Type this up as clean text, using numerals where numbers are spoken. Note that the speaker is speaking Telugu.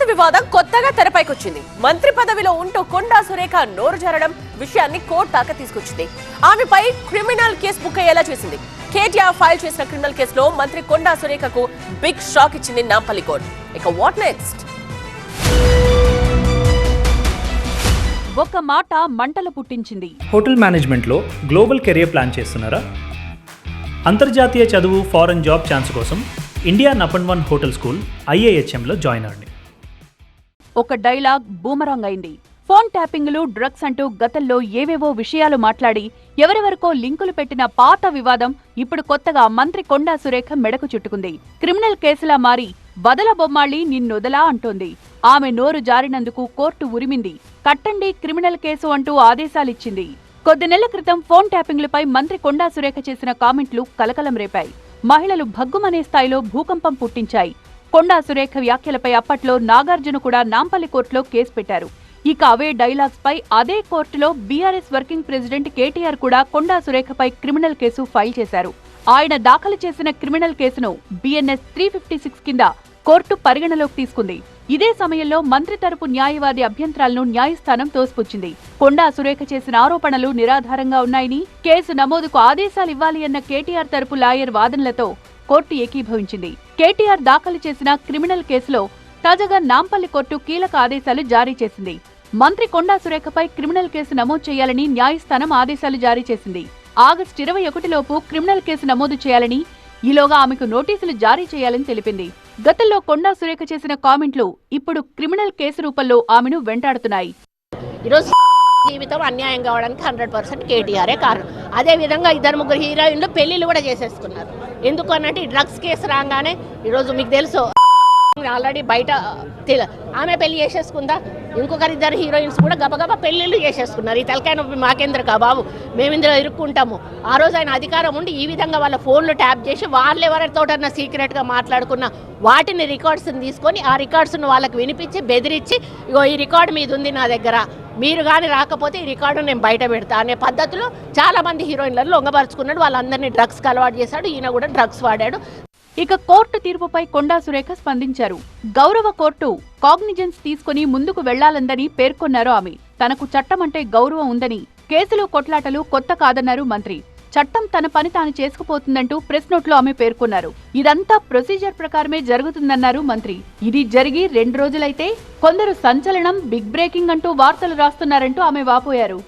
వివాదం కొత్తగా తెరపైకొచ్చింది. మంత్రి పదవిలో ఉంటూ కొండా సురేఖ నోరు జారడం విషయాన్ని కోర్టు దాకా తీసుకొచ్చింది. ఆమెపై క్రిమినల్ కేసు బుక్ అయ్యేలా చేసింది. కేటీఆర్ ఫైల్ చేసిన క్రిమినల్ కేసులో మంత్రి కొండా సురేఖకు బిగ్ షాక్ ఇచ్చింది నాంపల్లి కోర్టు. ఇక వాట్ నెక్స్ట్? ఒక మాట మంటలు పుట్టించింది. హోటల్ మేనేజ్మెంట్లో గ్లోబల్ కెరియర్ ప్లాన్ చేస్తున్నారా? అంతర్జాతీయ చదువు, ఫారెన్ జాబ్ ఛాన్స్ కోసం ఇండియా నంబర్ 1 హోటల్ స్కూల్ IIHMలో జాయిన్ అవ్వండి. ఒక డైలాగ్ బూమరాంగ్ అయింది. ఫోన్ ట్యాపింగ్లు, డ్రగ్స్ అంటూ గతంలో ఏవేవో విషయాలు మాట్లాడి ఎవరెవరికో లింకులు పెట్టిన పాత వివాదం ఇప్పుడు కొత్తగా మంత్రి కొండా సురేఖ మెడకు చుట్టుకుంది. క్రిమినల్ కేసులా మారి వదల బొమ్మాళి నిన్నొదలా అంటోంది. ఆమె నోరు జారినందుకు కోర్టు ఉరిమింది. కట్టండి క్రిమినల్ కేసు అంటూ ఆదేశాలిచ్చింది. కొద్ది నెలల క్రితం ఫోన్ ట్యాపింగ్లపై మంత్రి కొండా సురేఖ చేసిన కామెంట్లు కలకలం రేపాయి. మహిళలు భగ్గుమనే స్థాయిలో భూకంపం పుట్టించాయి. కొండా సురేఖ వ్యాఖ్యలపై అప్పట్లో నాగార్జున కూడా నాంపల్లి కోర్టులో కేసు పెట్టారు. ఇక అవే డైలాగ్స్ పై అదే కోర్టులో బీఆర్ఎస్ వర్కింగ్ ప్రెసిడెంట్ కేటీఆర్ కూడా కొండా సురేఖపై క్రిమినల్ కేసు ఫైల్ చేశారు. ఆయన దాఖలు చేసిన క్రిమినల్ కేసును BNS 356 కింద కోర్టు పరిగణలోకి తీసుకుంది. ఇదే సమయంలో మంత్రి తరపు న్యాయవాది అభ్యంతరాలను న్యాయస్థానం తోసిపుచ్చింది. కొండా సురేఖ చేసిన ఆరోపణలు నిరాధారంగా ఉన్నాయని, కేసు నమోదుకు ఆదేశాలివ్వాలి అన్న కేటీఆర్ తరపు లాయర్ వాదనలతో కోర్టు ఏకీభవించింది. కేటీఆర్ దాఖలు చేసిన క్రిమినల్ కేసులో తాజాగా నాంపల్లి కోర్టు కీలక ఆదేశాలు జారీ చేసింది. మంత్రి కొండా సురేఖపై క్రిమినల్ కేసు నమోదు చేయాలని న్యాయస్థానం ఆదేశాలు జారీ చేసింది. ఆగస్టు 21 లోపు క్రిమినల్ కేసు నమోదు చేయాలని, ఈలోగా ఆమెకు నోటీసులు జారీ చేయాలని తెలిపింది. గతంలో కొండా సురేఖ చేసిన కామెంట్లు ఇప్పుడు క్రిమినల్ కేసు రూపంలో ఆమెను వెంటాడుతున్నాయి. ఈరోజు జీవితం అన్యాయం కావడానికి 100% కేటీఆరే కారణం. అదే విధంగా 2-3 హీరోయిన్లు పెళ్లిళ్ళు కూడా చేసేసుకున్నారు. ఎందుకు అన్నట్టు ఈ డ్రగ్స్ కేసు రాగానే ఈరోజు మీకు తెలుసు ఆల్రెడీ బయట ఆమె పెళ్లి చేసేసుకుందా, ఇంకొకరు 2 హీరోయిన్స్ కూడా గబగబా పెళ్లిళ్ళు చేసేసుకున్నారు. ఈ తలకాయ నొప్పి మాకేంద్రకా బాబు, మేము ఇందులో ఇరుక్కుంటాము. ఆ రోజు ఆయన అధికారం ఉండి ఈ విధంగా వాళ్ళ ఫోన్లు ట్యాప్ చేసి వాళ్ళు ఎవరితోటన్నా సీక్రెట్గా మాట్లాడుకున్న వాటిని రికార్డ్స్ని తీసుకొని ఆ రికార్డ్స్ను వాళ్ళకి వినిపించి బెదిరించి, ఇగో ఈ రికార్డు మీద ఉంది నా దగ్గర, మీరు కానీ రాకపోతే ఈ రికార్డు నేను బయట పెడతా అనే పద్ధతిలో చాలా మంది హీరోయిన్లను లొంగపరుచుకున్నాడు. వాళ్ళందరినీ డ్రగ్స్కి అలవాటు చేశాడు. ఈయన కూడా డ్రగ్స్ వాడాడు. ఇక కోర్టు తీర్పుపై కొండా సురేఖ స్పందించారు. గౌరవ కోర్టు కాగ్నిజెన్స్ తీసుకుని ముందుకు వెళ్లాలందని పేర్కొన్నారు ఆమె. తనకు చట్టం అంటే గౌరవం ఉందని, కేసులు కొట్లాటలు కొత్త కాదన్నారు మంత్రి. చట్టం తన పని తాను చేసుకుపోతుందంటూ ప్రెస్ నోట్లో ఆమె పేర్కొన్నారు. ఇదంతా ప్రొసీజర్ ప్రకారమే జరుగుతుందన్నారు మంత్రి. ఇది జరిగి 2 రోజులైతే కొందరు సంచలనం, బిగ్ బ్రేకింగ్ అంటూ వార్తలు రాస్తున్నారంటూ ఆమె వాపోయారు.